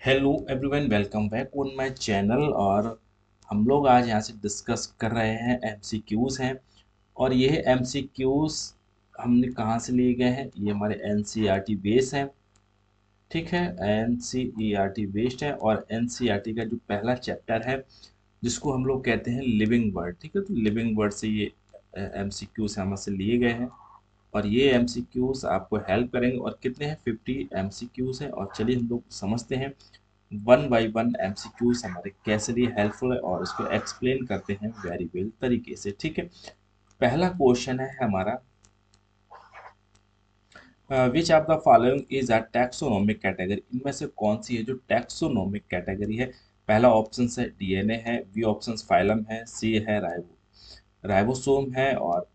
Hello everyone, welcome back on my channel. और हम लोग आज यहाँ से डिस्कस कर रहे हैं एमसीक्यूज़ हैं। और ये एमसीक्यूज़ हमने कहाँ से लिए गए हैं? ये हमारे एनसीईआरटी बेस हैं। ठीक है, एनसीईआरटी बेस्ड है। और एनसीईआरटी का जो पहला चैप्टर है जिसको हम लोग कहते हैं लिविंग वर्ड, ठीक है, तो लिविंग वर्ड से ये एमसीक्यूज़ हमसे लिए गए हैं। और ये एमसीक्यूज़ आपको हेल्प करेंगे। और कितने हैं? 50 एमसीक्यूज़ हैं। और चलिए हम लोग समझते हैं वन बाय वन एमसीक्यूज हमारे कैसे लिए हेल्पफुल है और उसको एक्सप्लेन करते हैं वेरी वेल तरीके से। ठीक है, पहला क्वेश्चन है हमारा, which of the following is a taxonomic category? इनमें से कौन सी है जो टैक्सोनोमिक कैटेगरी है? पहला ऑप्शन है डीएनए है, बी ऑप्शन फाइलम है, सी है राइबोसोम है, और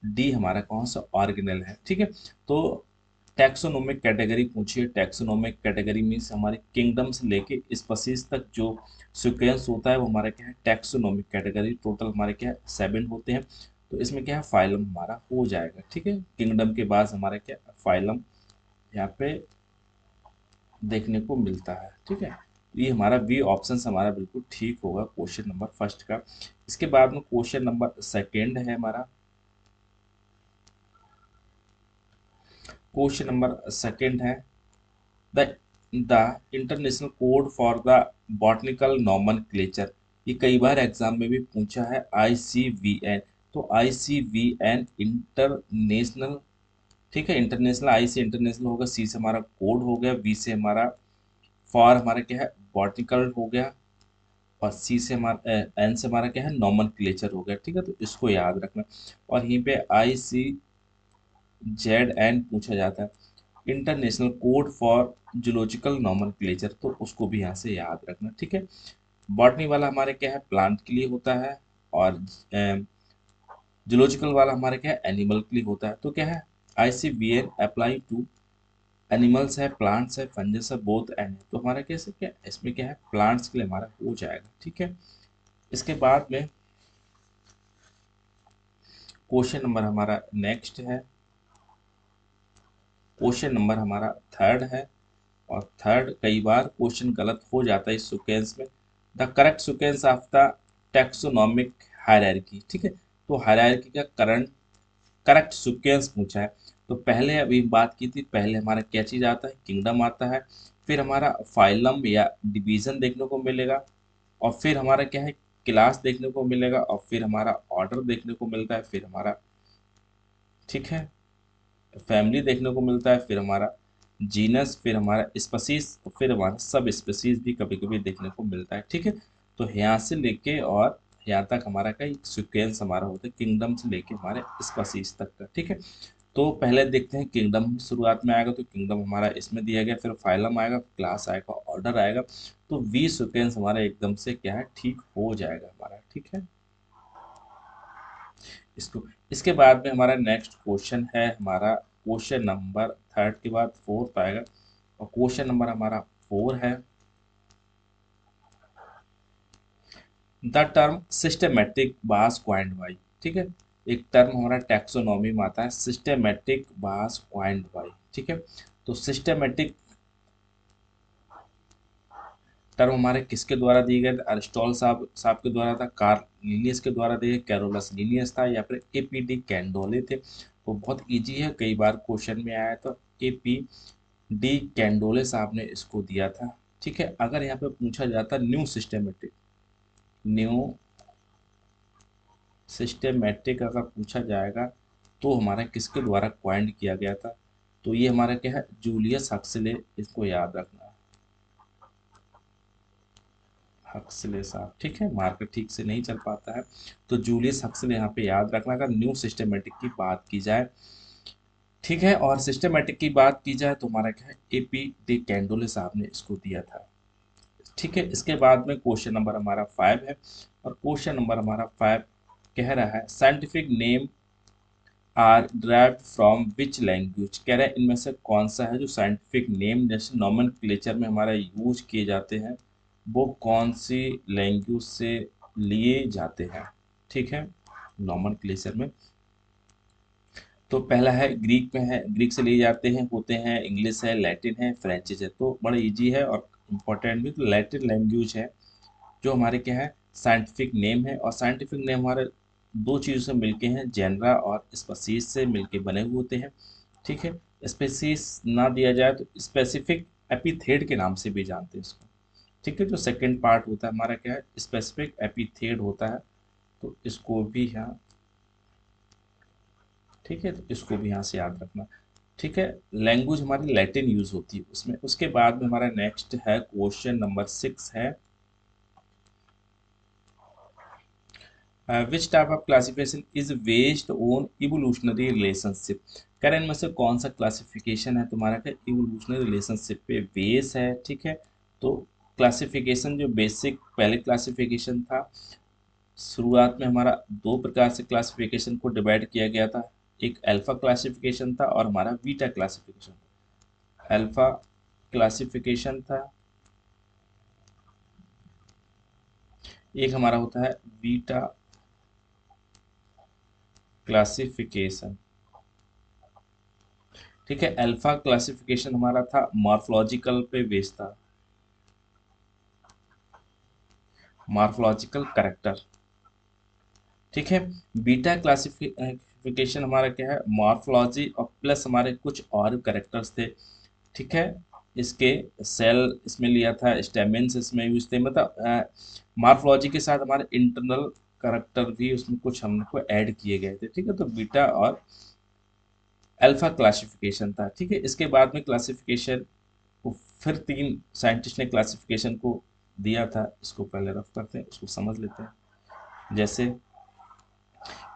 डी हमारा कौन सा ऑर्गेनल है। ठीक है, तो टैक्सोनोमिक कैटेगरी पूछिए। टैक्सोनोमिक कैटेगरी मीन्स हमारे किंगडम से लेके स्पीसीज तक जो सीक्वेंस होता है वो हमारा क्या है? Taxonomic category. टोटल हमारे क्या है? 7 होते हैं। तो इसमें क्या है? फाइलम हमारा हो जाएगा। ठीक है, किंगडम के बाद हमारा क्या? फाइलम यहाँ पे देखने को मिलता है। ठीक है, ये हमारा बी ऑप्शन हमारा बिल्कुल ठीक होगा क्वेश्चन नंबर फर्स्ट का। इसके बाद में क्वेश्चन नंबर सेकेंड है हमारा। क्वेश्चन नंबर सेकेंड है, the the international code for the botanical nomenclature. ये कई बार एग्जाम में भी पूछा है, ICVN। तो ICVN इंटरनेशनल, ठीक है, इंटरनेशनल, आई से इंटरनेशनल होगा, सी से हमारा कोड हो गया, वी से हमारा फॉर हमारा क्या है? बॉटनिकल हो गया, और सी से हमारा एन से हमारा क्या है? नॉमनक्लेचर हो गया। ठीक है, तो इसको याद रखना। और यहीं पे ICZN पूछा जाता है, international code for zoological nomenclature, तो उसको भी यहाँ से याद रखना। ठीक है, बॉटनी वाला हमारे क्या है? प्लांट के लिए होता है। और जूलॉजिकल वाला हमारे क्या है? एनिमल के लिए होता है। तो क्या है? ICVN अप्लाई टू एनिमल्स है, प्लांट्स है, फंजस है, बोथ एंड। तो हमारा कैसे क्या इसमें क्या है? प्लांट्स के लिए हमारा हो जाएगा। ठीक है, इसके बाद में क्वेश्चन नंबर हमारा नेक्स्ट है, क्वेश्चन नंबर हमारा थर्ड है। और थर्ड, कई बार क्वेश्चन गलत हो जाता है इस सीक्वेंस में। The correct sequence of the taxonomic hierarchy. ठीक है, तो हायरार्की का करंट करेक्ट सीक्वेंस पूछा है। तो पहले अभी बात की थी, पहले हमारा क्या चीज़ आता है? किंगडम आता है, फिर हमारा फाइलम या डिवीजन देखने को मिलेगा, और फिर हमारा क्या है? क्लास देखने को मिलेगा, और फिर हमारा ऑर्डर देखने को मिलता है, फिर हमारा, ठीक है, फैमिली देखने को मिलता है, फिर हमारा जीनस, फिर हमारा स्पीसीज, फिर हमारा सब स्पीसीज भी कभी कभी देखने को मिलता है। ठीक है, तो यहाँ से लेके और यहाँ तक हमारा का एक सीक्वेंस हमारा होता है, किंगडम से लेके हमारे स्पीसीज तक का। ठीक है, तो पहले देखते हैं किंगडम शुरुआत में आएगा, तो किंगडम हमारा इसमें दिया गया, फिर फाइलम आएगा, क्लास आएगा, ऑर्डर आएगा। तो वी सीक्वेंस हमारा एकदम से क्या है? ठीक हो जाएगा हमारा। ठीक है, इसको, इसके बाद में हमारा नेक्स्ट क्वेश्चन है हमारा, क्वेश्चन नंबर थर्ड के बाद फोर्थ आएगा। और क्वेश्चन नंबर हमारा 4 है, the term systematic was coined by. ठीक है, एक टर्म हमारा टैक्सोनॉमी में आता है, सिस्टेमेटिक वाज क्वाइंड बाय। ठीक है, तो सिस्टेमेटिक टर्म हमारे किसके द्वारा दिए गए थे? अरिस्टोल साहब के द्वारा था, कार्ल लिनियस के द्वारा दिए, कैरोलस लिनियस था, या फिर APD कैंडोले थे। तो बहुत इजी है, कई बार क्वेश्चन में आया, तो APD कैंडोले साहब ने इसको दिया था। ठीक है, अगर यहाँ पे पूछा जाता न्यू सिस्टेमेटिक अगर पूछा जाएगा तो हमारा किसके द्वारा क्वाइंड किया गया था? तो ये हमारा क्या है? जूलियस हक्सले, इसको याद रखना है, हक्सले साहब। ठीक है, मार्कर ठीक से नहीं चल पाता है, तो जूलियस हक्सले यहाँ पे याद रखना अगर न्यू सिस्टेमेटिक की बात की जाए। ठीक है, और सिस्टेमेटिक की बात की जाए तो हमारा क्या है? APD कैंडोले साहब ने इसको दिया था। ठीक है, इसके बाद में क्वेश्चन नंबर हमारा 5 है। और क्वेश्चन नंबर हमारा 5 कह रहा है, scientific name are derived from which language. कह रहा है इनमें से कौन सा है जो साइंटिफिक नेम जैसे नॉमेनक्लेचर में हमारा यूज किए जाते हैं, वो कौन सी लैंग्वेज से लिए जाते हैं? ठीक है, नॉमेनक्लेचर में तो पहला है ग्रीक में है, ग्रीक से लिए जाते हैं, होते हैं, इंग्लिश है, लैटिन है, फ्रेंच है। तो बड़ा इजी है, और इंपॉर्टेंट भी। तो लैटिन लैंग्वेज है जो हमारे क्या है साइंटिफिक नेम है, और साइंटिफिक नेम हमारे दो चीज़ों से मिलके हैं, जेनरा और स्पीसीज से मिलके बने हुए होते हैं। ठीक है, स्पीसीज ना दिया जाए तो स्पेसिफिक एपिथेट के नाम से भी जानते हैं इसको। ठीक है, जो सेकंड पार्ट होता है हमारा क्या है स्पेसिफिक एपिथेट होता है, तो इसको भी यहाँ, ठीक है, तो इसको भी यहाँ से याद रखना। ठीक है, लैंग्वेज हमारी लैटिन यूज होती है उसमें। उसके बाद में हमारा नेक्स्ट है क्वेश्चन नंबर 6 है which type of classification is based on evolutionary relationship. करें में से कौन सा क्लासिफिकेशन है तुम्हारा का इवोल्यूशनरी रिलेशनशिप पे बेस है। ठीक है, तो क्लासिफिकेशन जो बेसिक पहले क्लासिफिकेशन था, शुरुआत में हमारा दो प्रकार से क्लासिफिकेशन को डिवाइड किया गया था। एक अल्फा क्लासिफिकेशन था और हमारा बीटा क्लासिफिकेशन। अल्फा क्लासिफिकेशन था, एक हमारा होता है बीटा क्लासिफिकेशन। ठीक है, अल्फा क्लासिफिकेशन हमारा था मॉर्फोलॉजिकल पे बेस्ड था, मॉर्फोलॉजिकल करेक्टर। ठीक है, बीटा क्लासिफिकेशन हमारा क्या है मॉर्फोलॉजी और प्लस हमारे कुछ और करेक्टर्स थे। ठीक है, इसके सेल इसमें लिया था, स्टेमेंस इसमें यूज थे, मतलब मॉर्फोलॉजी के साथ हमारे इंटरनल करेक्टर भी उसमें कुछ हमको ऐड किए गए थे। ठीक है, तो बीटा और अल्फा क्लासिफिकेशन था। ठीक है, इसके बाद में क्लासिफिकेशन को फिर तीन साइंटिस्ट ने क्लासिफिकेशन को दिया था, इसको पहले रफ करते हैं, उसको समझ लेते हैं। जैसे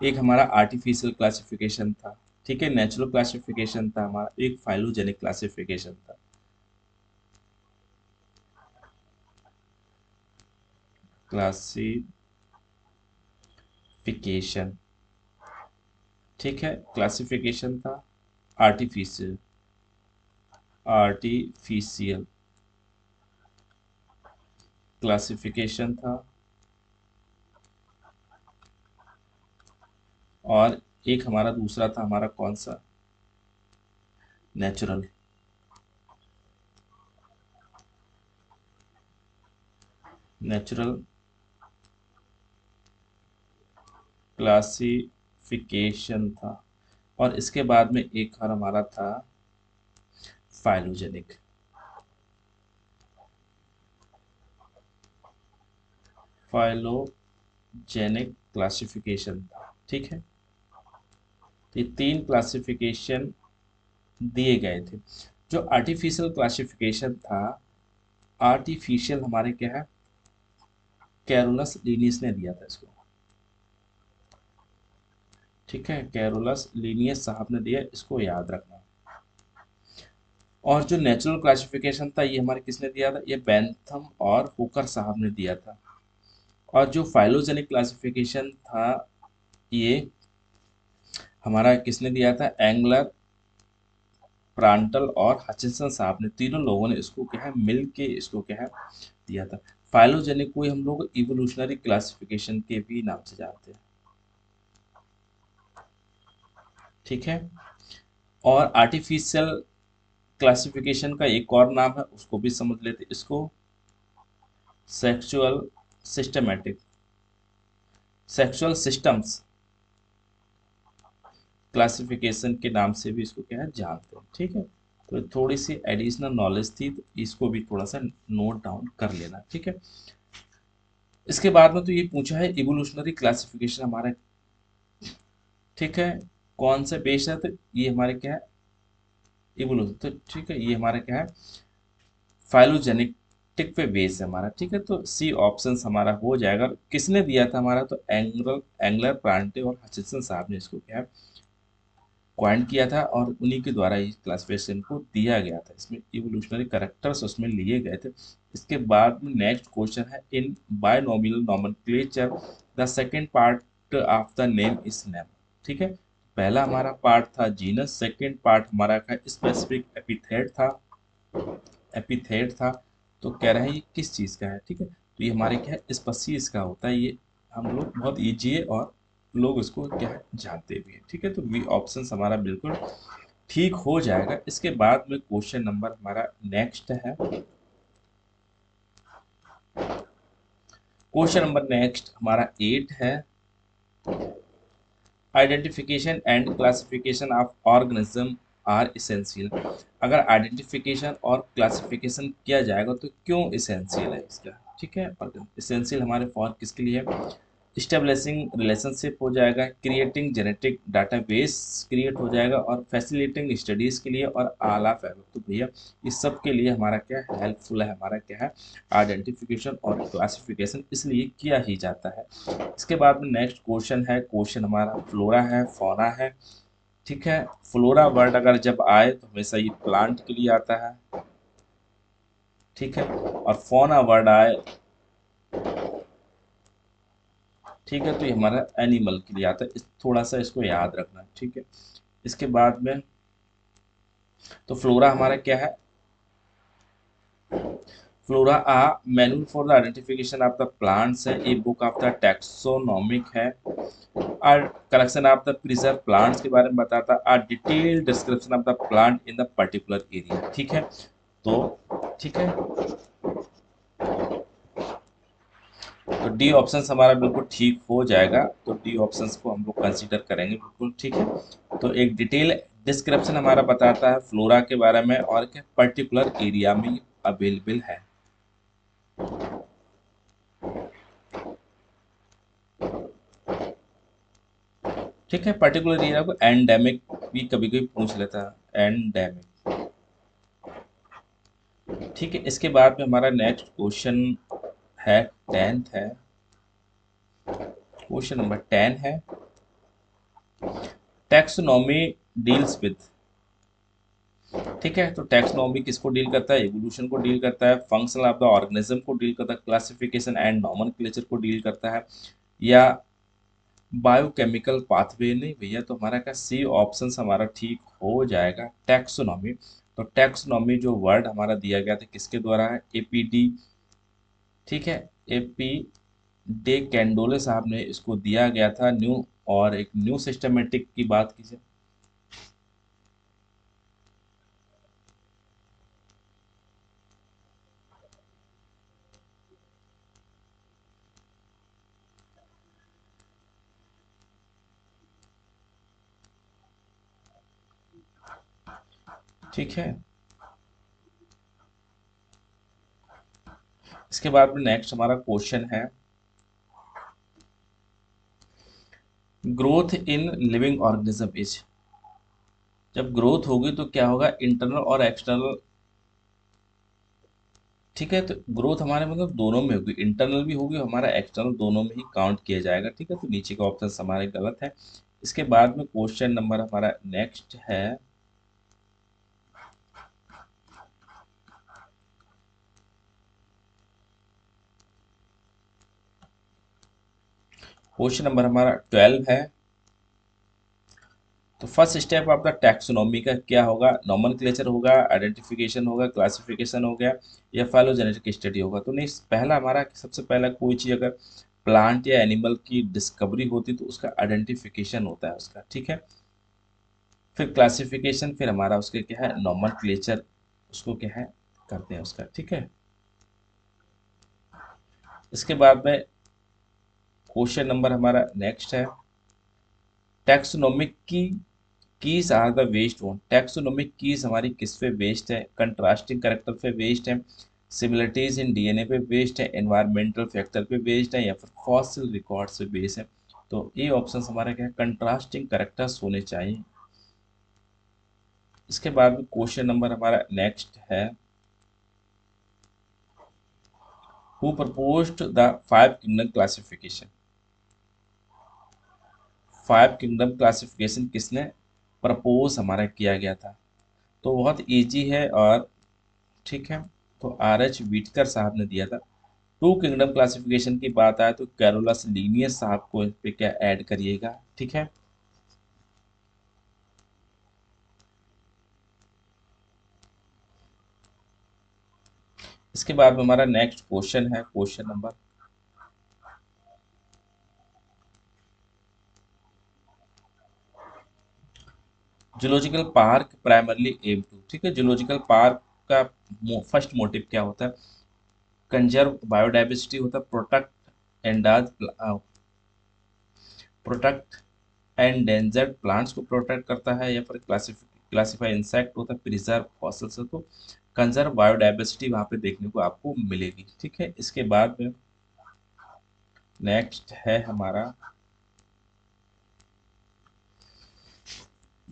एक हमारा आर्टिफिशियल क्लासिफिकेशन था, ठीक है, नेचुरल क्लासिफिकेशन था हमारा, एक फाइलोजेनिक क्लासिफिकेशन था। क्लासिफिकेशन, ठीक है, क्लासिफिकेशन था आर्टिफिशियल, आर्टिफिशियल क्लासिफिकेशन था, और एक हमारा दूसरा था हमारा कौन सा नेचुरल, नेचुरल क्लासिफिकेशन था। और इसके बाद में एक और हमारा था फाइलोजेनिक, फाइलोजेनिक क्लासिफिकेशन था। ठीक है, तो ये तीन क्लासिफिकेशन दिए गए थे। जो आर्टिफिशियल क्लासिफिकेशन था, आर्टिफिशियल हमारे क्या है कैरोलस लीनियस ने दिया था इसको। ठीक है, कैरोलस लीनियस साहब ने दिया, इसको याद रखना। और जो नेचुरल क्लासिफिकेशन था ये हमारे किसने दिया था, ये बेंथम और हुकर साहब ने दिया था। और जो फाइलोजेनिक क्लासिफिकेशन था ये हमारा किसने दिया था, एंगलर, प्रांटल और हचिंसन साहब ने, तीनों लोगों ने इसको क्या है मिल के इसको क्या है दिया था। फाइलोजेनिक को ही हम लोग इवोल्यूशनरी क्लासिफिकेशन के भी नाम से जानते हैं। ठीक है, और आर्टिफिशियल क्लासिफिकेशन का एक और नाम है, उसको भी समझ लेते हैं, इसको sexual systematic, sexual systems classification के नाम से भी इसको क्या है जानते हैं। ठीक है, तो थोड़ी सी एडिशनल नॉलेज थी, तो इसको भी थोड़ा सा नोट डाउन कर लेना। ठीक है, इसके बाद में तो ये पूछा है इवोल्यूशनरी क्लासिफिकेशन हमारा, ठीक है, कौन सा बेस है, तो ये हमारे क्या है इवोल्यूशन। तो ठीक है, ये हमारा क्या है फाइलोजेनेटिक पे बेस है हमारा। ठीक है, तो सी ऑप्शन हमारा हो जाएगा। किसने दिया था हमारा, तो एंगलर प्रांटे और हचिंसन साहब ने इसको क्या है क्वाइंट किया था, और उन्हीं के द्वारा इस क्लासिफिकेशन को दिया गया था। इसमें इवोल्यूशनरी कैरेक्टर्स उसमें लिए गए थे। इसके बाद में नेक्स्ट क्वेश्चन है in binomial nomenclature the second part of the name is name. ठीक है, पहला हमारा पार्ट था जीनस, सेकंड पार्ट हमारा का स्पेसिफिक एपिथेट था, एपिथेट था। तो कह रहे हैं ये किस चीज़ का है। ठीक है, तो ये हमारे क्या है स्पीशीज का होता है, ये हम लोग बहुत ईजी है और लोग इसको क्या है जानते भी हैं। ठीक है, तो बी ऑप्शन हमारा बिल्कुल ठीक हो जाएगा। इसके बाद में क्वेश्चन नंबर हमारा नेक्स्ट है क्वेश्चन नंबर नेक्स्ट हमारा 8 है, identification and classification of organism are essential. अगर आइडेंटिफिकेशन और क्लासिफिकेशन किया जाएगा तो क्यों इसेंशियल है इसका, ठीक है। और इसेंशियल हमारे फॉर किसके लिए है, स्टेब्लिशिंग रिलेशनशिप हो जाएगा, क्रिएटिंग जेनेटिक डाटाबेस क्रिएट हो जाएगा, और फैसिलिटेटिंग स्टडीज के लिए, और आला फैलो। तो भैया इस सब के लिए हमारा क्या हेल्पफुल है, हमारा क्या है आइडेंटिफिकेशन और क्लासिफिकेशन, इसलिए किया ही जाता है। इसके बाद में नेक्स्ट क्वेश्चन है, क्वेश्चन हमारा फ्लोरा है, फौना है, ठीक है। फ्लोरा वर्ड अगर जब आए तो हमेशा ये प्लांट के लिए आता है, ठीक है, और फौना वर्ड आए, ठीक है, तो ये हमारा एनिमल के लिए आता है। थोड़ा सा इसको याद रखना, ठीक है। इसके बाद में तो फ्लोरा हमारा क्या है, flora manual for the identification of the plants है, a book of the taxonomic है, और collection of the preserve plants के बारे में बताता है, detailed description of the plant in the particular area, ठीक है। तो ठीक है, तो डी ऑप्शन हमारा बिल्कुल ठीक हो जाएगा, तो डी ऑप्शन को हम लोग कंसीडर करेंगे बिल्कुल, ठीक है। तो एक डिटेल डिस्क्रिप्शन हमारा बताता है फ्लोरा के बारे में, और क्या पर्टिकुलर एरिया में अवेलेबल है, ठीक है। पर्टिकुलर एरिया को एंडेमिक भी कभी कभी पूछ लेता है, एंडेमिक, ठीक है। इसके बाद में हमारा नेक्स्ट क्वेश्चन है, 10th है, क्वेश्चन नंबर 10 है, टैक्सोनॉमी डील्स विद, ठीक है। तो टैक्सोनॉमी किसको डील करता है, एवोल्यूशन को डील करता है, फंक्शन ऑफ द ऑर्गेनिज्म को डील करता है, क्लासिफिकेशन एंड नॉमेनक्लेचर को डील करता है, या बायोकेमिकल पाथवे। नहीं भैया, तो हमारा का सी ऑप्शन हमारा ठीक हो जाएगा, टैक्सोनॉमी। तो टैक्सोनॉमी जो वर्ड हमारा दिया गया था किसके द्वारा है, एपीडी, ठीक है, एपी डे कैंडोले साहब ने इसको दिया गया था, न्यू, और एक न्यू सिस्टमेटिक की बात कीजिए, ठीक है। इसके बाद में नेक्स्ट हमारा क्वेश्चन है, growth in living organism is, जब ग्रोथ होगी तो क्या होगा, इंटरनल और एक्सटर्नल, ठीक है। तो ग्रोथ हमारे मतलब दोनों में होगी, इंटरनल भी होगी, हमारा एक्सटर्नल, दोनों में ही काउंट किया जाएगा, ठीक है। तो नीचे का ऑप्शन हमारे गलत है। इसके बाद में क्वेश्चन नंबर हमारा नेक्स्ट है, क्वेश्चन नंबर हमारा 12 है, तो फर्स्ट स्टेप आपका टैक्सोनॉमी का क्या होगा, नॉमेनक्लेचर होगा, आइडेंटिफिकेशन होगा, क्लासिफिकेशन हो गया, या फाइलोजेनेटिक स्टडी होगा। तो नहीं, पहला हमारा सबसे पहला कोई चीज़ अगर प्लांट या एनिमल की डिस्कवरी होती तो उसका आइडेंटिफिकेशन होता है उसका, ठीक है। फिर क्लासिफिकेशन, फिर हमारा उसके क्या है नॉमेनक्लेचर, उसको क्या है करते हैं उसका, ठीक है। इसके बाद में क्वेश्चन नंबर हमारा नेक्स्ट है, taxonomic keys are the based on, taxonomic keys हमारी किस पे बेस्ड है, कंट्रास्टिंग करेक्टर पे बेस्ड है, सिमिलरिटीज इन डीएनए पे बेस्ड है, एनवायरमेंटल फैक्टर पे बेस्ड है, या फिर फॉसिल रिकॉर्ड्स पे बेस्ड है। तो ये ऑप्शन हमारा क्या है, कंट्रास्टिंग करेक्टर्स होने चाहिए। इसके बाद में क्वेश्चन नंबर हमारा नेक्स्ट है, who proposed the five kingdom classification, five kingdom classification किसने प्रपोज हमारा किया गया था। तो बहुत इजी है, और ठीक है, तो आर एच व्हिटकर साहब ने दिया था। टू किंगडम क्लासिफिकेशन की बात आए तो कैरोलस लीनियस साहब को इस पे क्या ऐड करिएगा, ठीक है। इसके बाद में हमारा नेक्स्ट क्वेश्चन है, question number, zoological park primarily aim to, ठीक है। जूलॉजिकल पार्क का फर्स्ट मोटिव क्या होता है, कंजर्व बायोडाइवर्सिटी होता है, प्रोटेक्ट एंडेंजर्ड प्लांट्स को प्रोटेक्ट करता है, या फिर क्लासिफाई इंसेक्ट होता है, प्रिजर्व फॉसिल्स है, तो कंजर्व बायोडाइवर्सिटी वहां पे देखने को आपको मिलेगी। ठीक है, इसके बाद में नेक्स्ट है हमारा,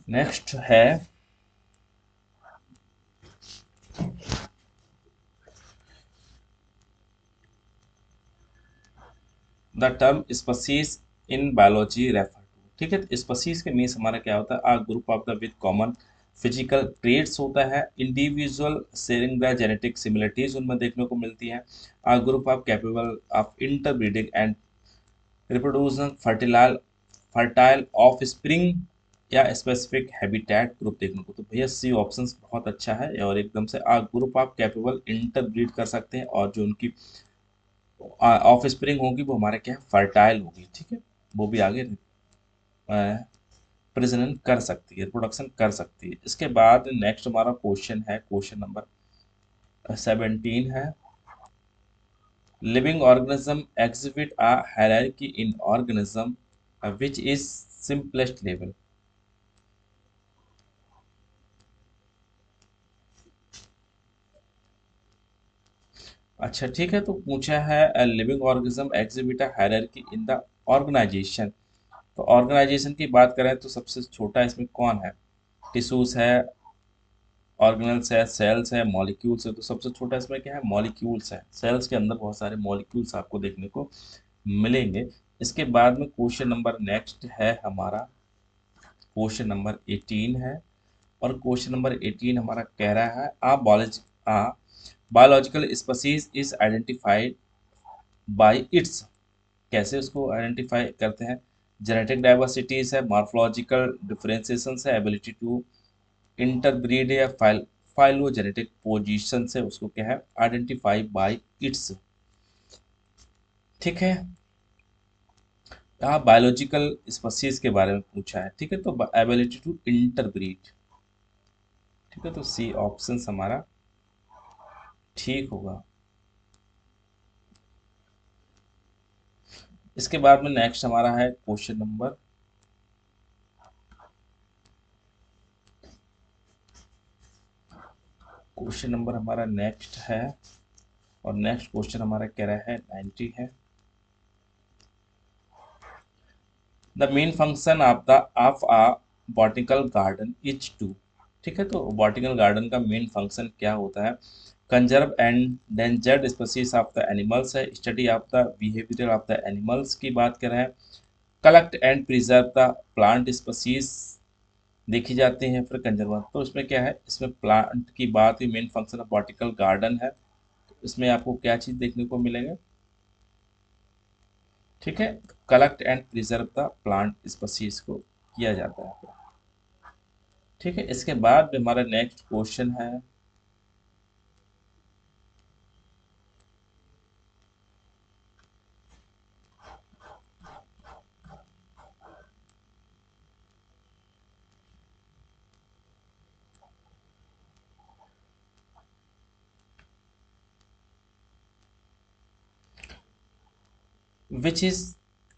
नेक्स्ट है the term species in biology refer to. ठीक है, तो स्पीसीज के मीन्स हमारा क्या होता है, a group of the with common physical traits होता है, individual sharing the genetic similarities उनमें देखने को मिलती है, a group of capable of interbreeding and reproduction fertile fertile offspring या स्पेसिफिक हैबिटेट ग्रुप देखने को। तो भैया सी ऑप्शंस बहुत अच्छा है, और एकदम से आ ग्रुप ऑफ कैपेबल इंटरब्रीड कर सकते हैं, और जो उनकी ऑफ स्प्रिंग होगी वो हमारे क्या है, फर्टाइल होगी। ठीक है, वो भी आगे प्रजनन कर सकती है, रिप्रोडक्शन कर सकती है। इसके बाद नेक्स्ट हमारा क्वेश्चन है, क्वेश्चन नंबर 17 है, living organism exhibit a hierarchy in organism which is simplest level. अच्छा ठीक है, तो पूछा है living organism exhibit a hierarchy in the organisation. तो ऑर्गेनाइजेशन की बात करें तो सबसे छोटा इसमें कौन है, टिश्यूज है, ऑर्गेनल्स है, सेल्स है, मॉलिक्यूल्स है। तो सबसे छोटा इसमें क्या है, मॉलिक्यूल्स है। सेल्स के अंदर बहुत सारे मॉलिक्यूल्स आपको देखने को मिलेंगे। इसके बाद में क्वेश्चन नंबर नेक्स्ट है हमारा, क्वेश्चन नंबर 18 है, और क्वेश्चन नंबर 18 हमारा कह रहा है, a biological species is identified by its. कैसे उसको आइडेंटिफाई करते हैं, जेनेटिक डाइवर्सिटीज है, मॉर्फोलॉजिकल डिफरेंशिएशन है, एबिलिटी टू इंटरब्रीड या फाइलोजेनेटिक पोजीशन से उसको क्या है, आइडेंटिफाई बाय इट्स। ठीक है, यहाँ बायोलॉजिकल स्पीसीज के बारे में पूछा है। ठीक है, तो एबिलिटी टू इंटरब्रीड। ठीक है, तो सी ऑप्शन हमारा ठीक होगा। इसके बाद में नेक्स्ट हमारा है क्वेश्चन नंबर हमारा नेक्स्ट है, और नेक्स्ट क्वेश्चन हमारा कह रहा है 90 है, the main function of a botanical garden is to. ठीक है, तो बॉटनिकल गार्डन का मेन फंक्शन क्या होता है, conserve endangered species of the animals है, study of the behaviour of the animals की बात कर रहे हैं, collect and preserve the plant species देखी जाती हैं, फिर कंजर्व। तो इसमें क्या है, इसमें प्लांट की बात हुई, main function of botanical garden है, तो इसमें आपको क्या चीज़ देखने को मिलेगा, ठीक है, collect and preserve the plant species को किया जाता है। ठीक है, इसके बाद हमारा नेक्स्ट क्वेश्चन है, which is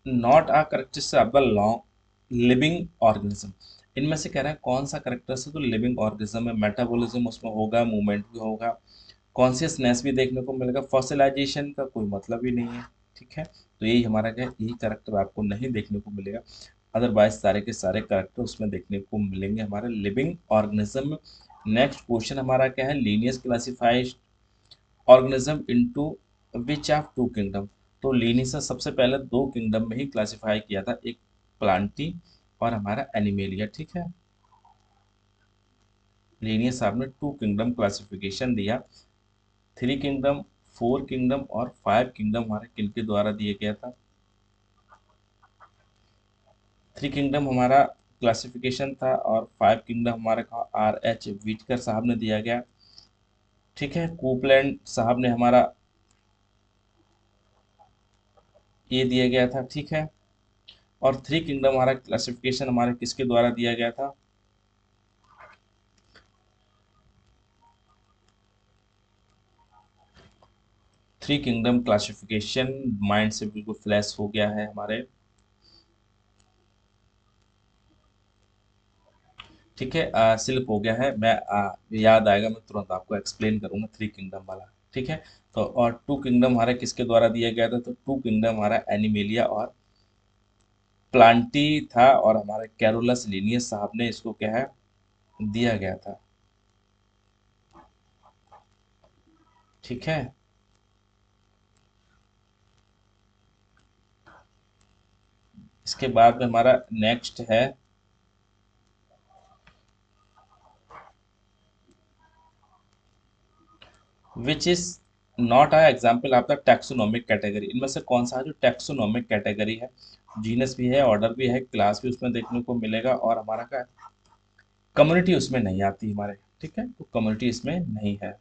not a characteristic of the long living organism. इनमें से कह रहे हैं कौन सा करेक्टरिस्टिक तो लिविंग ऑर्गेनिज्म में, मेटाबॉलिज्म उसमें होगा, मूवमेंट भी होगा, कॉन्शियसनेस भी देखने को मिलेगा, फॉसिलाइजेशन का कोई मतलब ही नहीं है। ठीक है, तो यही हमारा क्या है, यही करेक्टर आपको नहीं देखने को मिलेगा, अदरवाइज सारे के सारे करेक्टर उसमें देखने को मिलेंगे हमारे लिविंग ऑर्गेनिज्म में। नेक्स्ट क्वेश्चन हमारा क्या है, Linnaeus classified organism into which of two kingdom. तो लीनियस सबसे पहले दो किंगडम में ही क्लासिफाई किया था, एक प्लांटी और हमारा एनिमेलिया। ठीक है, लीनियस साहब ने टू किंगडम क्लासिफिकेशन दिया, थ्री किंगडम, फोर किंगडम और फाइव किंगडम हमारे किनके द्वारा दिया गया था। थ्री किंगडम हमारा क्लासिफिकेशन था, और फाइव किंगडम हमारे का R H विटकर साहब ने दिया गया। ठीक है, कूपलैंड साहब ने हमारा ये दिया गया था। ठीक है, और थ्री किंगडम हमारा क्लासिफिकेशन हमारे किसके द्वारा दिया गया था, थ्री किंगडम क्लासिफिकेशन माइंड से बिल्कुल फ्लैश हो गया है हमारे। ठीक है, स्लिप हो गया है। मैं याद आएगा मैं तुरंत आपको एक्सप्लेन करूंगा थ्री किंगडम वाला। ठीक है, तो और टू किंगडम हमारा किसके द्वारा दिया गया था, तो टू किंगडम हमारा एनिमेलिया और प्लांटी था, और हमारे कैरोलस लिनियस साहब ने इसको क्या है दिया गया था। ठीक है, इसके बाद में हमारा नेक्स्ट है which is not a example of the taxonomic category. इनमें से कौन सा है जो टैक्सोनॉमिक कैटेगरी है, जीनस भी है, ऑर्डर भी है, क्लास भी उसमें देखने को मिलेगा, और हमारा क्या कम्युनिटी उसमें नहीं आती हमारे। ठीक है, तो कम्युनिटी इसमें नहीं है।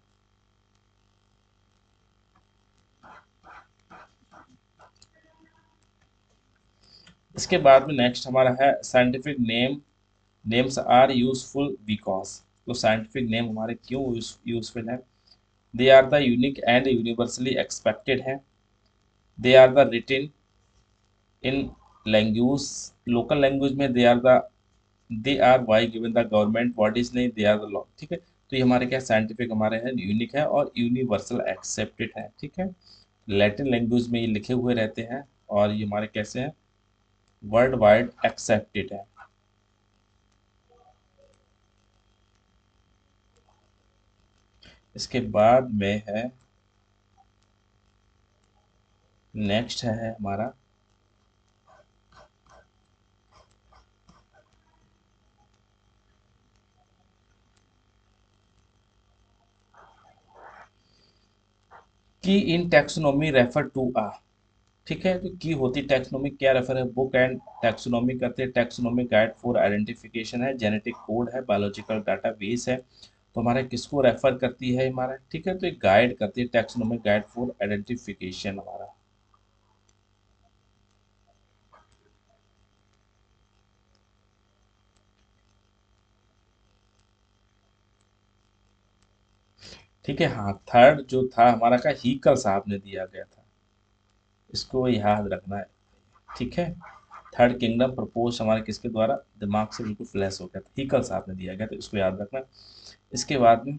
इसके बाद में नेक्स्ट हमारा है scientific name, names are useful because. तो साइंटिफिक नेम हमारे क्यों यूजफुल है, they are the unique and universally expected है, they are the written in language, local language में, they are why given the government bodies नहीं, they are the law. ठीक है, तो ये हमारे क्या साइंटिफिक हमारे हैं यूनिक है और यूनिवर्सल एक्सेप्टेड है। ठीक है, लैटिन लैंग्वेज में ये लिखे हुए रहते हैं, और ये हमारे कैसे हैं वर्ल्ड वाइड एक्सेप्टेड है। इसके बाद में है नेक्स्ट है हमारा की इन टैक्सोनॉमी रेफर टू आ। ठीक है, तो की होती टैक्सोनॉमी क्या रेफर है, बुक एंड टैक्सोनॉमी करते हैं, टैक्सोनॉमी गाइड फॉर आइडेंटिफिकेशन है, जेनेटिक कोड है, बायोलॉजिकल डाटाबेस है। तो हमारा किसको रेफर करती है हमारा, ठीक है, तो एक गाइड करती है टैक्सोनॉमी गाइड फॉर आइडेंटिफिकेशन हमारा। ठीक है, हाँ, थर्ड जो था हमारा का हीकल साहब ने दिया गया था, इसको याद रखना है। ठीक है, थर्ड किंगडम प्रपोज हमारे किसके द्वारा, दिमाग से बिल्कुल फ्लैश हो गया था, हीकल साहब ने दिया गया, तो इसको याद रखना। इसके बाद में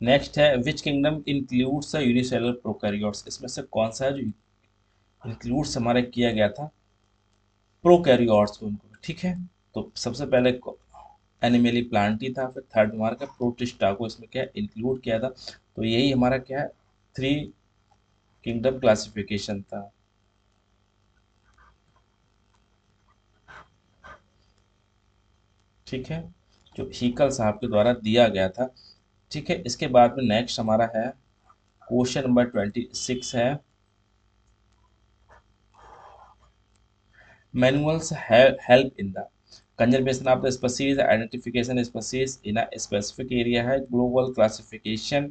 नेक्स्ट है which kingdom includes unicellular prokaryotes. इसमें से कौन सा है जो इंक्लूड्स हमारे किया गया था प्रोकैरियोट्स को उनको। ठीक है, तो सबसे पहले एनिमली प्लांटी था, फिर थर्ड हमारा क्या प्रोटिस्टा को इसमें क्या इंक्लूड किया था। तो यही हमारा क्या है थ्री किंगडम क्लासिफिकेशन था। ठीक है, जो हीकल साहब के द्वारा दिया गया था। ठीक है, इसके बाद में नेक्स्ट हमारा है क्वेश्चन नंबर 26 है manuals help in the conservation of the species, identification species in a specific area है, global classification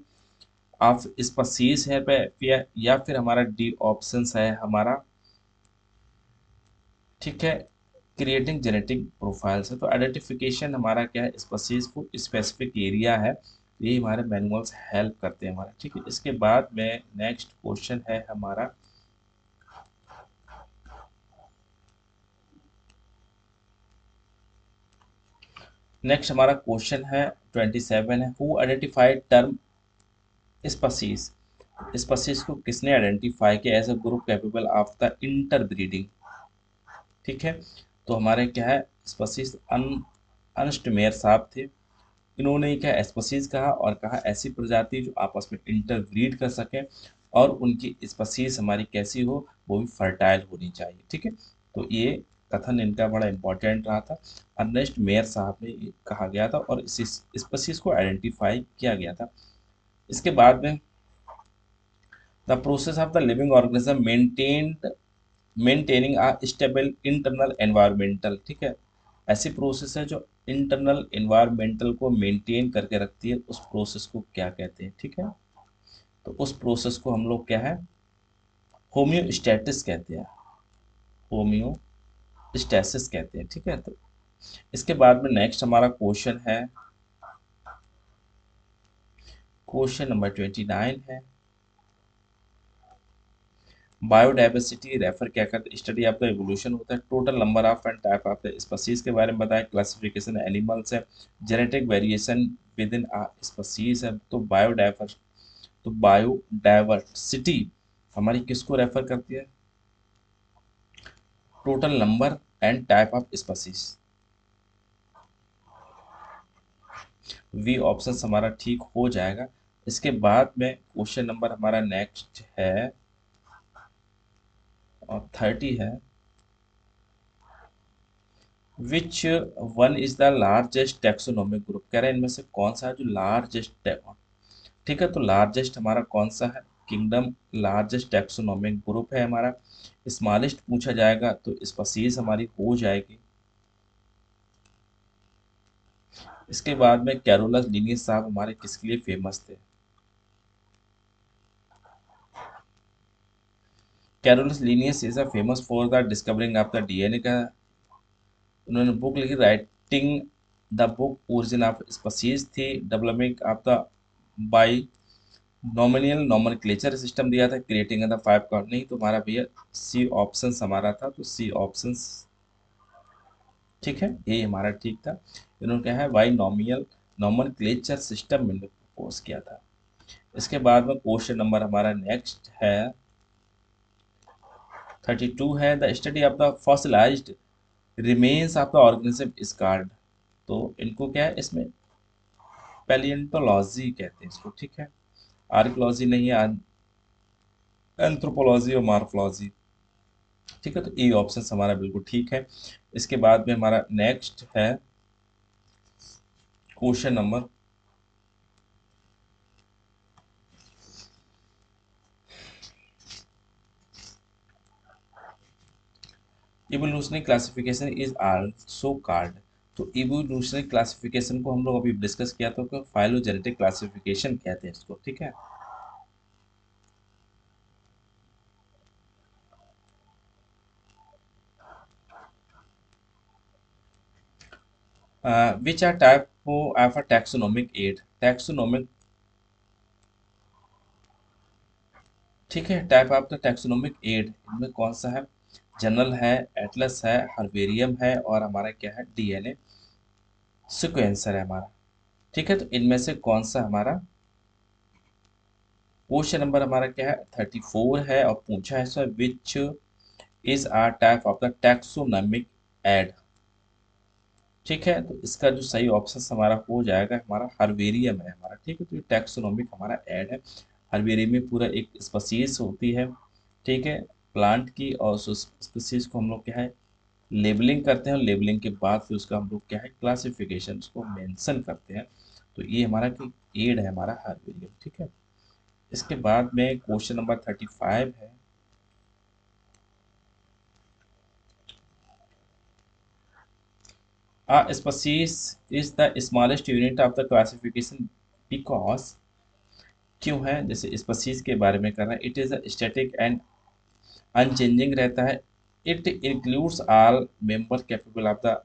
of species है पे या फिर हमारा डी ऑप्शंस है हमारा। ठीक है, क्रिएटिंग जेनेटिक प्रोफाइल्स है, तो आइडेंटिफिकेशन हमारा क्या है स्पीसीज को स्पेसिफिक एरिया है, ये हमारे मैनुअल्स हेल्प करते हैं हमारा। ठीक है, इसके बाद में नेक्स्ट क्वेश्चन है हमारा नेक्स्ट हमारा क्वेश्चन है 27 है who identified term species. Species को किसने आइडेंटिफाई किया as a group capable of the interbreeding. ठीक है, तो हमारे क्या है स्पीसीज अर्नस्ट मेयर साहब थे, इन्होंने क्या स्पीसीज कहा और कहा ऐसी प्रजाति जो आपस में इंटरब्रीड कर सके और उनकी स्पीसीज हमारी कैसी हो वो भी फर्टाइल होनी चाहिए। ठीक है, तो ये कथन इनका बड़ा इंपॉर्टेंट रहा था, अर्नेस्ट मेयर साहब ने ये कहा गया था और इस स्पीसीज को आइडेंटिफाई किया गया था। इसके बाद में the process of the living organism maintaining a stable internal environmental. ठीक है, ऐसी प्रोसेस है जो इंटरनल एनवायरमेंटल को मेंटेन करके रखती है, उस प्रोसेस को क्या कहते हैं। ठीक है, तो उस प्रोसेस को हम लोग क्या है होम्योस्टैटिस कहते हैं, होम्योस्टैसिस कहते हैं। ठीक है, तो इसके बाद में नेक्स्ट हमारा क्वेश्चन है, क्वेश्चन नंबर 29 है, बायोडाइवर्सिटी रेफर क्या करते हैं, स्टडी ऑफ द इवोल्यूशन होता है, total number of and type of the species के बारे में बताया, क्लासिफिकेशन एनिमल्स है, genetic variation with in species है। तो बायोडाइवर्सिटी हमारी किसको रेफर करती है, total number and type of species. B option हमारा ठीक हो जाएगा। इसके बाद में क्वेश्चन नंबर हमारा नेक्स्ट है और 30 है, which one is the largest taxonomic group, कह रहे हैं इनमें से कौन सा है जो लार्जेस्ट, ठीक है। तो लार्जेस्ट हमारा कौन सा है, किंगडम लार्जेस्ट टैक्सोनॉमिक ग्रुप है हमारा। स्मॉलेस्ट पूछा जाएगा तो स्पीसीज हमारी हो जाएगी। इसके बाद में कैरोलस लिनियस साहब हमारे किसके लिए फेमस थे, Carolus Linnaeus is famous for the discovering of the DNA का, उन्होंने बुक लिखी writing the book origin of species थी, development of the binomial nomenclature system दिया था, क्रिएटिंग द फाइव कार्ड, नहीं तो हमारा भैया सी ऑप्शन हमारा था, तो सी ऑप्शन ठीक है, ये हमारा ठीक था। इन्होंने क्या है बाई नॉमिनल नॉमेनक्लेचर सिस्टम में प्रपोज किया था। इसके बाद में क्वेश्चन नंबर हमारा नेक्स्ट है 32 है, the study of the fossilised remains of the organism is called, तो इनको क्या है इसमें पैलियंटोलॉजी कहते हैं इसको, ठीक है, आर्कियोलॉजी नहीं है, एंथ्रोपोलॉजी और मॉर्फोलॉजी, ठीक है। तो ए ऑप्शन हमारा बिल्कुल ठीक है। इसके बाद में हमारा नेक्स्ट है question number evolutionary classification is also called, तो इवोल्यूशनरी क्लासिफिकेशन को हम लोग अभी डिस्कस किया था, फाइलोजेनेटिक क्लासिफिकेशन कहते हैं इसको, ठीक है। Which are type of a taxonomic aid, taxonomic, ठीक है, type of the taxonomic aid इनमें कौन सा है, जनरल है, एटलस है, हर्बेरियम है, और हमारा क्या है डीएनए सिक्वेंसर है हमारा, ठीक है। तो इनमें से कौन सा हमारा, क्वेश्चन नंबर हमारा क्या है 34 है, और पूछा है sir which is are type of the taxonomic aid, ठीक है। तो इसका जो सही ऑप्शन हमारा हो जाएगा हमारा हर्बेरियम है हमारा, ठीक है। तो ये टैक्सोनोमिक हमारा ऐड है, हर्बेरियम में पूरा एक स्पीसीज होती है, ठीक है, प्लांट की, और उस स्पीसीज को हम लोग क्या है लेबलिंग करते हैं, और लेबलिंग के बाद फिर उसका हम लोग क्या है क्लासिफिकेशन उसको मेंशन करते हैं। तो ये हमारा की एड है हमारा हर्बेरियम, ठीक है। इसके बाद में क्वेश्चन नंबर 35 है, a species is the smallest unit of the classification because, क्यों है, जैसे स्पीसीज के बारे में कर रहा है, it is static and unchanging रहता है, it includes all member capable of the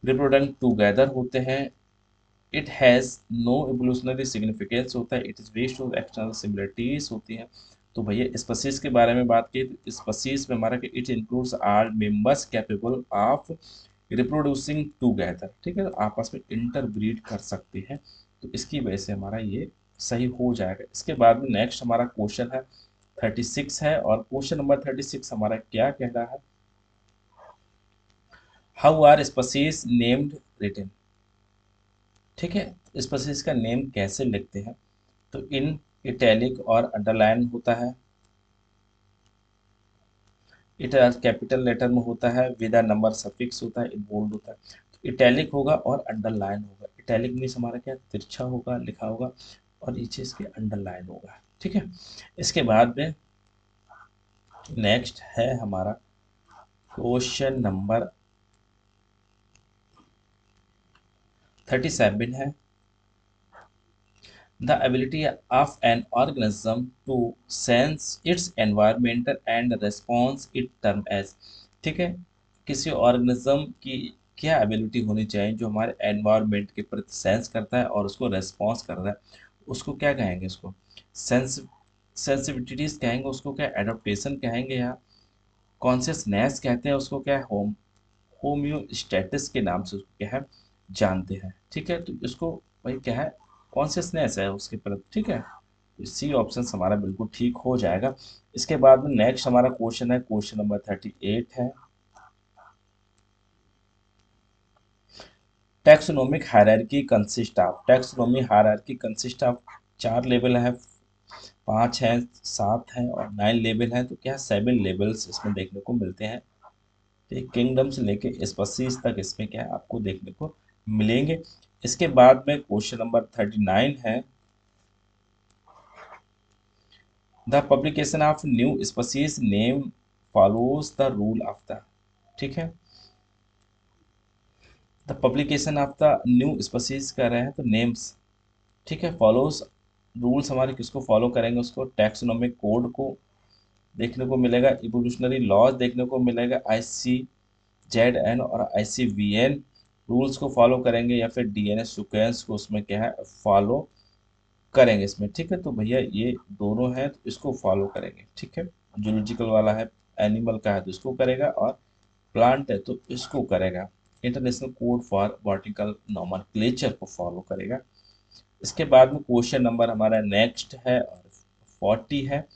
reproduct together होते हैं, it has no evolutionary significance होता है, it is based on external similarities होती हैं। तो भैया स्पीसीज के बारे में बात की तो स्पीसीज में हमारा कि it includes all members capable of reproducing together, ठीक है, तो आपस में इंटरब्रीड कर सकती है, तो इसकी वजह से हमारा ये सही हो जाएगा। इसके बाद में नेक्स्ट हमारा क्वेश्चन है 36 है, और क्वेश्चन नंबर 36 हमारा क्या कह रहा है, how are species named written, ठीक है, स्पीसीज का नेम कैसे लिखते हैं, तो इन इटैलिक और अंडरलाइन होता है, इट कैपिटल लेटर में होता है, विद नंबर सफिक्स होता है, इन बोल्ड होता है। तो इटैलिक होगा और अंडरलाइन होगा, इटैलिक मीन्स हमारा क्या तिरछा होगा लिखा होगा, और नीचे इसके अंडरलाइन होगा, ठीक है। इसके बाद में नेक्स्ट है हमारा क्वेश्चन नंबर 37 है, the ability of an organism to sense its environment and response it term as, ठीक है, किसी ऑर्गेनिज्म की क्या एबिलिटी होनी चाहिए जो हमारे एनवायरनमेंट के प्रति सेंस करता है और उसको रेस्पॉन्स कर रहा है, उसको क्या कहेंगे, उसको सेंस सेंसिटिविटीज कहेंगे, उसको क्या एडोप्टेशन कहेंगे, या कॉन्शियसनेस कहते हैं उसको, क्या है होम्योस्टेटिस के नाम से उसको क्या है जानते हैं। ठीक है, तो इसको भाई क्या है, कॉन्शियसनेस है उसके प्रति। ठीक है, तो सी ऑप्शन हमारा बिल्कुल ठीक हो जाएगा। इसके बाद में नेक्स्ट हमारा क्वेश्चन है, क्वेश्चन नंबर 38 है। Taxonomic hierarchy consist of, taxonomy hierarchy consist of, 4 level है, 5 है, 7 है और 9 लेवल है। तो क्या 7 लेवल्स इसमें देखने को मिलते हैं। तो किंगडम से लेके स्पीसीज तक इसमें क्या है आपको देखने को मिलेंगे। इसके बाद में क्वेश्चन नंबर 39 है, the publication of new species name follows the rule of the, ठीक है, the publication of the new species कर रहे हैं तो नेम्स, ठीक है, फॉलोज रूल्स हमारे किसको फॉलो करेंगे, उसको टैक्सोनॉमिक कोड को देखने को मिलेगा, इवोल्यूशनरी लॉज देखने को मिलेगा, ICZN और ICVN रूल्स को फॉलो करेंगे, या फिर DNA सीक्वेंस को उसमें क्या है फॉलो करेंगे इसमें। ठीक है, तो भैया ये दोनों हैं तो इसको फॉलो करेंगे। ठीक है, जूलॉजिकल वाला है, एनिमल का है तो इसको करेगा, और प्लांट है तो इसको करेगा। International code for vertical nomenclature को फॉलो करेगा। इसके बाद में क्वेश्चन नंबर हमारा नेक्स्ट है और 40 है,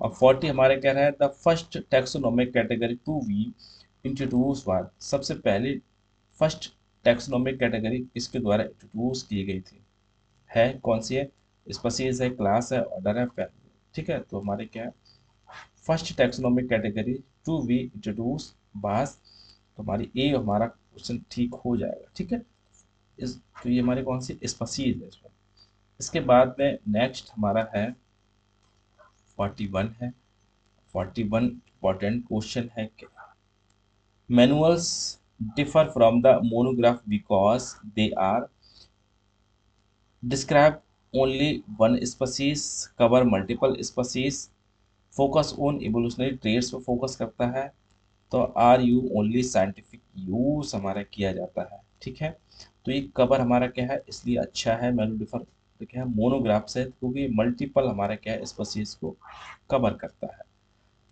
और 40 हमारे कह रहा है the first taxonomic category to be introduce was, सबसे पहली फर्स्ट टैक्सोनॉमिक कैटेगरी इसके द्वारा इंट्रोड्यूस की गई थी, है कौन सी है, स्पीसीज है, क्लास है, ऑर्डर है, फैमिली। ठीक है, तो हमारे क्या है first taxonomic category to be introduce was, तो हमारी ए हमारा क्वेश्चन ठीक हो जाएगा। ठीक है, इस तो ये हमारे कौन सी स्पीसीज है इसमें। इसके बाद में नेक्स्ट हमारा है 41 है, 41 इंपॉर्टेंट क्वेश्चन है कि manuals differ from the monograph because they are describe only one species, cover multiple species, focus on evolutionary trends पर फोकस करता है, तो are you only scientific use हमारा किया जाता है। ठीक है, तो ये कवर हमारा क्या है इसलिए अच्छा है, मैनुअल डिफर तो क्या है मोनोग्राफ से, क्योंकि मल्टीपल हमारा क्या है स्पीसीज को कवर करता है।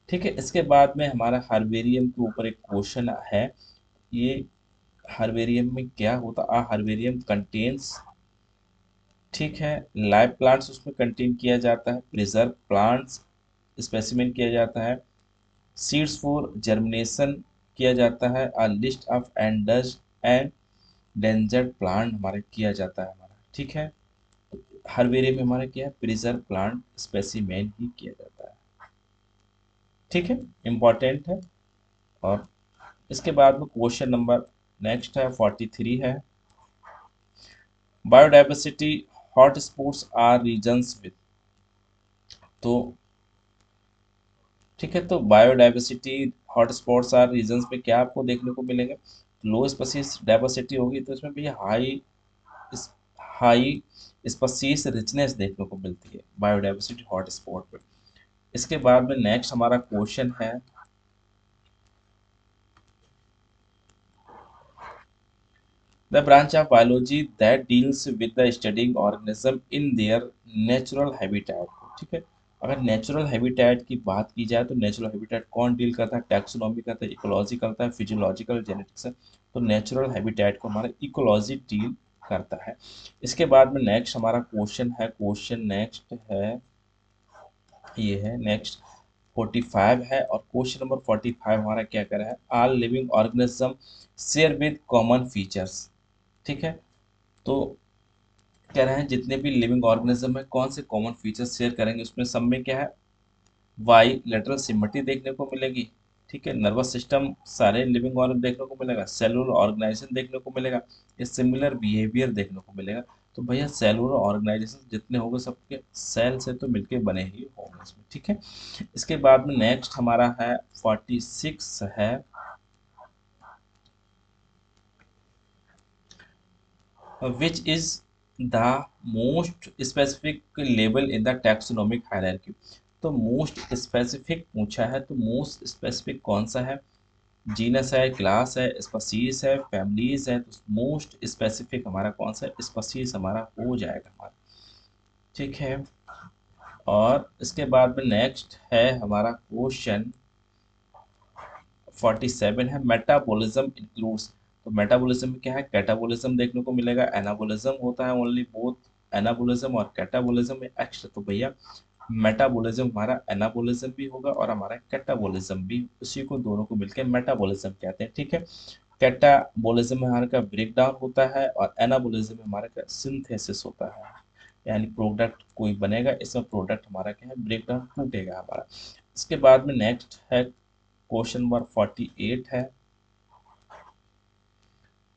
ठीक है, इसके बाद में हमारा हर्बेरियम के ऊपर एक क्वेश्चन है। ये हर्बेरियम में क्या होता है, हर्बेरियम कंटेन्स, ठीक है, लाइव प्लांट्स उसमें कंटेन किया जाता है, प्रिजर्व प्लांट्स स्पेसिमेन किया जाता है, सीड्स फॉर जर्मिनेशन किया जाता है, और list of Anders and endangered plant हमारे किया जाता है हमारा। ठीक है, हर्बेरियम में हमारा क्या है प्रिजर्व प्लांट स्पेसिमेन ही किया जाता है। ठीक है, इम्पॉर्टेंट है। और इसके बाद में क्वेश्चन नंबर नेक्स्ट है 43 है, biodiversity hotspots are regions with, तो ठीक है, तो बायोडाइवर्सिटी हॉटस्पॉट्स आर रीजन्स में क्या आपको देखने को मिलेंगे, लो स्पीसीज डाइवर्सिटी होगी तो इसमें भी हाई स्पीसीज रिचनेस देखने को मिलती है बायोडाइवर्सिटी हॉटस्पॉट पे। इसके बाद में नेक्स्ट हमारा क्वेश्चन है, the branch of biology that deals with the studying organism in their natural habitat. ठीक है, अगर नेचुरल हैबिटेट की बात की जाए तो नेचुरल हैबिटेट कौन डील करता है, टैक्सोनॉमी करता है, इकोलॉजी करता है, फिजियोलॉजिकल जेनेटिक्स है, तो नेचुरल हैबिटेट को हमारा इकोलॉजी डील करता है। इसके बाद में नेक्स्ट हमारा क्वेश्चन है, क्वेश्चन नेक्स्ट है, ये है नेक्स्ट 45 है, और क्वेश्चन नंबर 45 हमारा क्या कर रहा है, all living organism share with common features. ठीक है, तो कह रहे हैं जितने भी लिविंग ऑर्गेनिज्म है कौन से कॉमन फीचर्स शेयर करेंगे, उसमें सब में क्या है वाई लेटरल सिमेट्री देखने को मिलेगी। ठीक है, नर्वस सिस्टम सारे लिविंग ऑर्गन देखने को मिलेगा, सेलुलर ऑर्गेनाइजेशन देखने को मिलेगा, ये सिमिलर बिहेवियर देखने को मिलेगा। तो भैया सेलुलर ऑर्गेनाइजेशन जितने होंगे सबके सेल से तो मिलके बने ही होंगे इसमें। ठीक है, इसके बाद में नेक्स्ट हमारा है 46 है, which is the most specific level in the taxonomic hierarchy. तो मोस्ट स्पेसिफिक पूछा है, तो मोस्ट स्पेसिफिक कौन सा है, जीनस है, क्लास है, स्पीसीज है, फैमिलीज है, तो मोस्ट स्पेसिफिक हमारा कौन सा स्पीसीज हमारा हो जाएगा हमारा। ठीक है, और इसके बाद में नेक्स्ट है हमारा क्वेश्चन 47 है, मेटाबॉलिज्म इंक्लूड्स। तो मेटाबॉलिज्म में क्या है, कैटाबॉलिज्म देखने को मिलेगा, एनाबॉलिज्म होता है ओनली, बोथ एनाबॉलिज्म और कैटाबॉलिज्म में एक्स्ट्रा। तो भैया मेटाबॉलिज्म हमारा एनाबॉलिज्म भी होगा और हमारा कैटाबॉलिज्म भी, उसी को दोनों को मिलकर मेटाबॉलिज्म कहते हैं। ठीक है, कैटाबॉलिज्म में हमारे का ब्रेकडाउन होता है और एनाबॉलिज्म में हमारे का सिंथेसिस होता है, यानी प्रोडक्ट कोई बनेगा, इसमें प्रोडक्ट हमारा क्या है, ब्रेकडाउन टूटेगा हमारा। इसके बाद में नेक्स्ट है क्वेश्चन नंबर 48 है,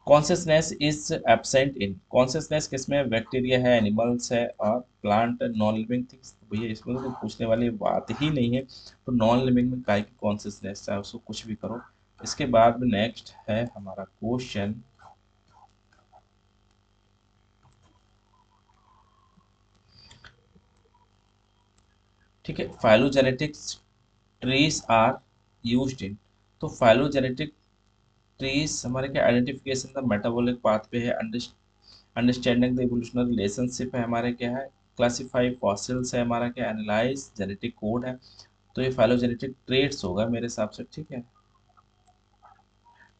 consciousness is absent in. Consciousness किसमें, बैक्टीरिया है, एनिमल्स है और प्लांट नॉन लिविंग थिंग्स। तो भैया इसमें तो कोई पूछने वाली बात ही नहीं है, तो नॉन लिविंग में काय की कॉन्सियसनेस है, उसको कुछ भी करो। इसके बाद में नेक्स्ट है हमारा क्वेश्चन, ठीक है, phylogenetics trees are used in. तो फाइलोजेनेटिक ट्रीज हमारे क्या, आइडेंटिफिकेशन द मेटाबॉलिक पाथवे है, अंडरस्टैंडिंग द इवोल्यूशनरी रिलेशनशिप है हमारे क्या है, क्लासिफाई फॉसिल्स है हमारा क्या, एनालाइज जेनेटिक कोड है। तो ये फाइलोजेनेटिक ट्रेड्स होगा मेरे हिसाब से। ठीक है,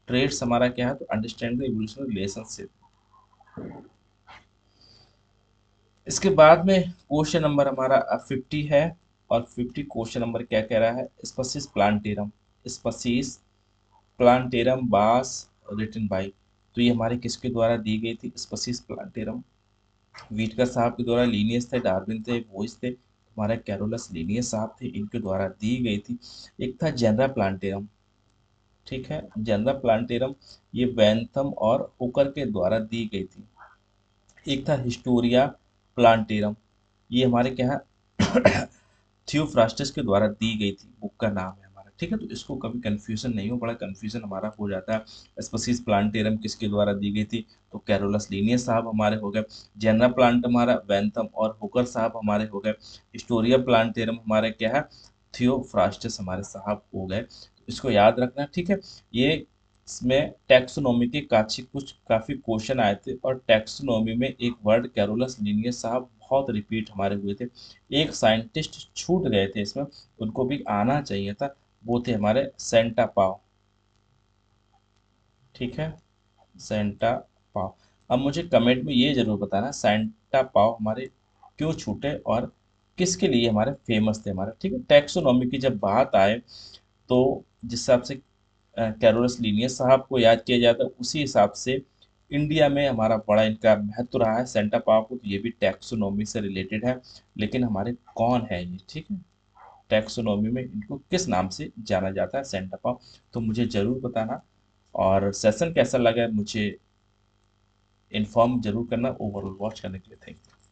ट्रेड्स हमारा क्या है, तो अंडरस्टैंड द इवोल्यूशनरी रिलेशनशिप। इसके बाद में क्वेश्चन नंबर हमारा 50 है, और 50 क्वेश्चन नंबर क्या कह रहा है, स्पीसीज प्लांटेरम, स्पीसीज प्लांटेरम बास रिटन बाई। तो ये हमारे किसके द्वारा दी गई थी, स्पीसीज प्लांटेरम, व्हीटकर साहब के द्वारा, लीनियस थे, डार्विन थे, वोइस थे, हमारे कैरोलस लीनियस साहब थे, इनके द्वारा दी गई थी। एक था जेनरा प्लांटेरम, ठीक है, जेनरा प्लांटेरम, ये बैंथम और हुकर के द्वारा दी गई थी। एक था हिस्टोरिया प्लांटेरम, ये हमारे क्या है थियोफ्रास्टस के द्वारा दी गई थी, बुक का नाम है हमारा। ठीक है, तो इसको कभी कंफ्यूजन नहीं हो, बड़ा कंफ्यूजन हमारा हो जाता है। स्पीसीज प्लांटेरम किसके द्वारा दी गई थी, तो कैरोलस लीनियस साहब हमारे हो गए, जेनरा प्लांट हमारा वेंथम और हुकर साहब हमारे हो गए, हिस्टोरिया प्लांटेरम हमारे क्या है, थियोफ्रास्टस हमारे साहब हो गए। तो इसको याद रखना। ठीक है, ये इसमें टैक्सोनॉमी के काफी क्वेश्चन आए थे, और टैक्सोनॉमी में एक वर्ड कैरोलस लीनियस साहब बहुत रिपीट हमारे हुए थे। एक साइंटिस्ट छूट गए थे इसमें, उनको भी आना चाहिए था, वो थे हमारे सेंटा पाव। ठीक है, सेंटा पाव। अब मुझे कमेंट में ये जरूर बताना, सेंटा पाव हमारे क्यों छूटे और किसके लिए हमारे फेमस थे हमारे। ठीक है, टैक्सोनॉमी की जब बात आए, तो जिस हिसाब से कैरोलस लीनियस साहब को याद किया जाता है, उसी हिसाब से इंडिया में हमारा बड़ा इनका महत्व रहा है सेंटा पाव को, तो ये भी टैक्सोनॉमी से रिलेटेड है। लेकिन हमारे कौन है ये, ठीक है, टैक्सोनॉमी में इनको किस नाम से जाना जाता है, सेंटा पाव। तो मुझे जरूर बताना, और सेशन कैसा लगा मुझे इन्फॉर्म जरूर करना। ओवरऑल वॉच करने के लिए थैंक यू।